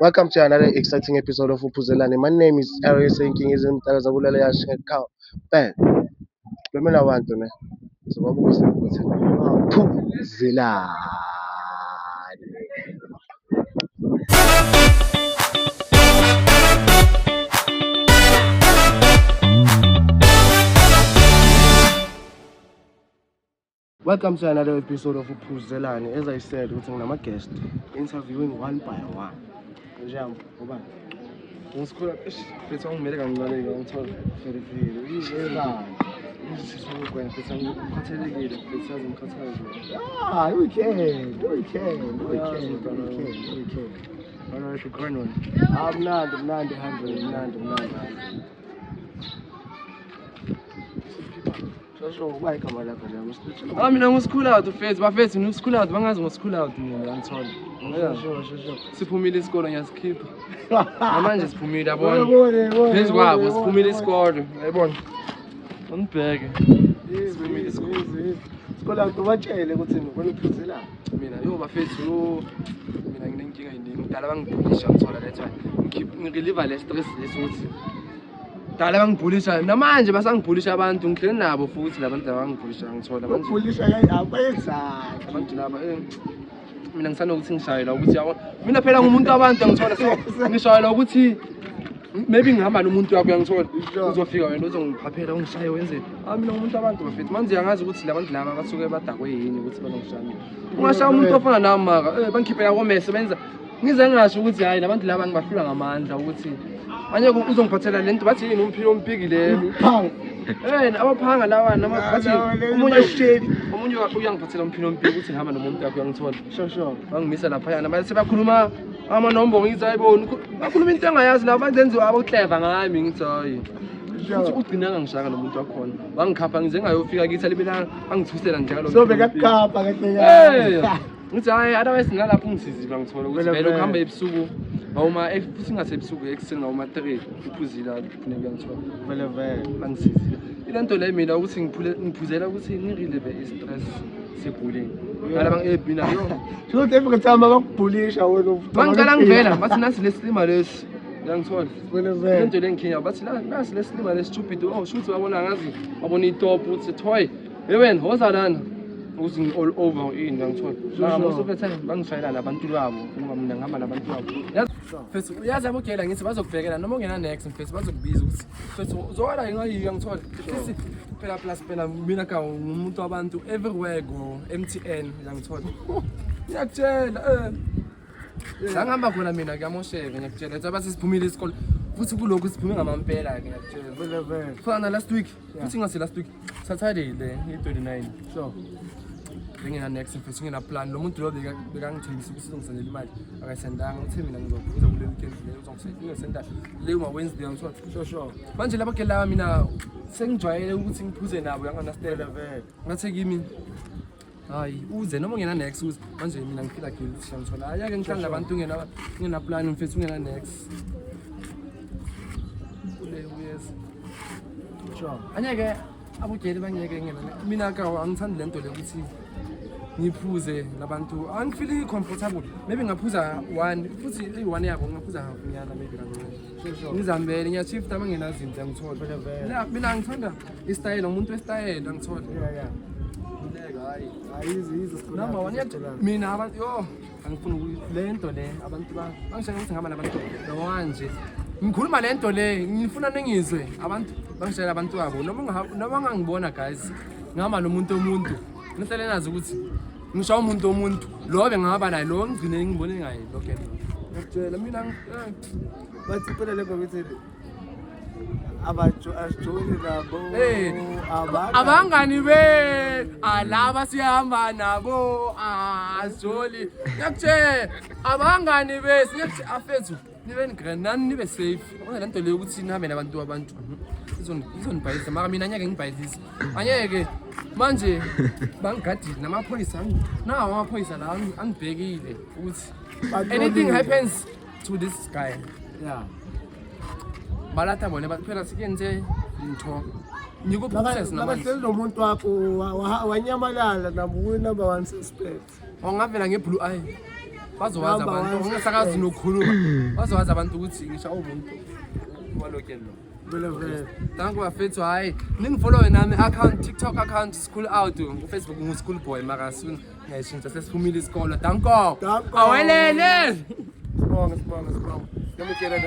Welcome to another exciting episode of Uphuzelane. My name is Arius Nkingism Mtakazabulela Yasheka. Ben, lemela abantu ne. Sibabuze ukuthi Uphuzelane. Welcome to another episode of Uphuzelane. As I said, ukuthi nginama guest interviewing one by one. Njalo ngoba ngisikhula futhi angimele kancane ngithola futhi yezani isizwe futhi ngikhathalekile futhi sazimkhathaza we can bana shukrani mnandi 100 mina ngu-school out ufethu bafethu ngu-school out bangazi ngo-school out mina ngithola siphumile isikolo ngiyasikhipha namanje siphumile yabona phezu kwabo siphumile isikolo yayibona ungibheke siphumile isikolo isikolo ubatshele ukuthi ngifuna ukuphuzelana mina bafethu mina nginenkinga yiningi ngidala bangibhulisha ngithola le time ngirelieve le stress lesuthi dala bangibhulisha namanje basangibhulisha abantu ngihleli nabo futhi labantu abangibhulisha ngithola manje ukubhulisha abayenzani abantu laba mina ngisanda ukuthi ngishayela ukuthi yabo mina phela ngumuntu abantu ngithola ngishayela ukuthi maybe ngihamba nomuntu wakho uyangithola uzofika wena uzongiphaphela ungishaye wenzeni mina ngumuntu abantu bafethu manje uyangazi ukuthi labantu laba basuke badakwe yini ukuthi banongishaya ungashaya umuntu ofana nami maka bangikhiphe yakomese benza ngize ngasho ukuthi hayi labantu laba ngibahlula ngamandla ukuthi manje uzongiphathela lento bathi yini umphilo ompikile abaphanga lawa nama bathi omunye uyangiphathela umphilo ompiki ukuthi ngihamba nomuntu wakho uyangithola sure bangimisa lapha yana manje sebakhuluma amanombolo ngithi ayibona bakhuluma into engayazi la banzenziwa abo clever ngami ngithi hayi uthi ugcinanga ngishaka nomuntu wakhona wangikhapha ngize ngayofika kithi alibela angithusela njalo so bekakhapha kahle ngithi hayi otherwise ngalapho ngisizile ngithola ukuthi vele ukuhamba ebusuku ngawuma futhi ngasebusuku ekseni ngawuma 3 uphuzila kufuneka ngithola vele bangisizile ilento le mina ukuthi ngiphuzela ukuthi ngirelieve i-stress sebullying ngala bangibina yo so every time bakubhulisha wena bangicala ngivela bathi nasi lesilima lesi ngiyangithola vele into le ngikhinya bathi nasi lesilima lesi stupid shoot wabona ngazi wabona itop uthi toy wena hozalana ukuthi all over in ngangithola most of the time bangishayela nabantu babo ngoba mina ngihamba nabantu babo futhi uyazi abogela ngithi bazokubhekela noma ungena next futhi bazokubiza ukuthi futhi uzokala ngiyayika ngithola futhi phela plus phela mina ka umuntu wabantu everywhere go MTN ngiyangithola ngiyakutshela ngihamba khona mina kuyamosheka ngiyakutshela ukuthi abathi siphumile isikole futhi kuloko siphume ngamampela ke ngiyakutshela vele fana last week futhi ngase last week Saturday le i29 so ngina next futhi ngina plan lo muntu lo bekangithembisa ukuthi uzongisendela imali akayisendanga uthi mina ngizophuza kule weekend le uzongisendela leyo ma Wednesday ngithola sure manje labagela laba mina sengijwayele ukuthi ngiphuze nabo yanganastela vele ngathi kimi hayi uze noma ngena next uze manje mina ngiphila guilty ngithola ayake ngihlala nabantu ngina plan mfethu ngena next yes sure anyeke abugeli bangeke ngena mina ka angithandi lento le ukuthi ngiphuze nabantu angifili comfortable maybe ngaphuza one futhi i1 yabo ngaphuza half nyana maybe kancane sure ngizambele ngiyachief tama ngenazinto ngithola la mina ngithanda istyle umuntu westyle ngithola hayi izi number 1 yethu mina abantu yo angifuna lento le abantu bangishaya ukuthi ngihamba nabantu manje ngikhuluma lento le ngifuna nengizwe abantu bangishayela abantu babo noma ngangibona guys ngihamba nomuntu ngihlele nazi ukuthi ngisho umuntu lo bengaba naye lo ngigcine ngibone ngaye lokho ngiyakutshela mina bathi phela lebo bithi asijoli nabo abangani be alaba siyahamba nabo asijoli ngiyakutshela abangani be siyakuthi afethu nibe ngranani nibe safe ngoba lento leyo ukuthi nihambe nabantu izonibhayisa mara mina anyeke ngibhayisise anyeke manje bangigadile namaphoyisa nawo amaphoyisa la angibhekile ukuthi anything happens to this guy balata bona phela sikenze into ngiko process namanje nomuntu wakho wanyamalala nabuye number 1 suspect ongavela ngeblue eye bazowazi abantu ungasakazi nokukhuluma bazowazi abantu ukuthi ngisho umuntu walokelo vele danke bafethu hayi ningifollow nami account TikTok account school out Facebook ngu school boy mara soon ngiyashintsha sesiphumile isikole danke awelele sibonga nami kela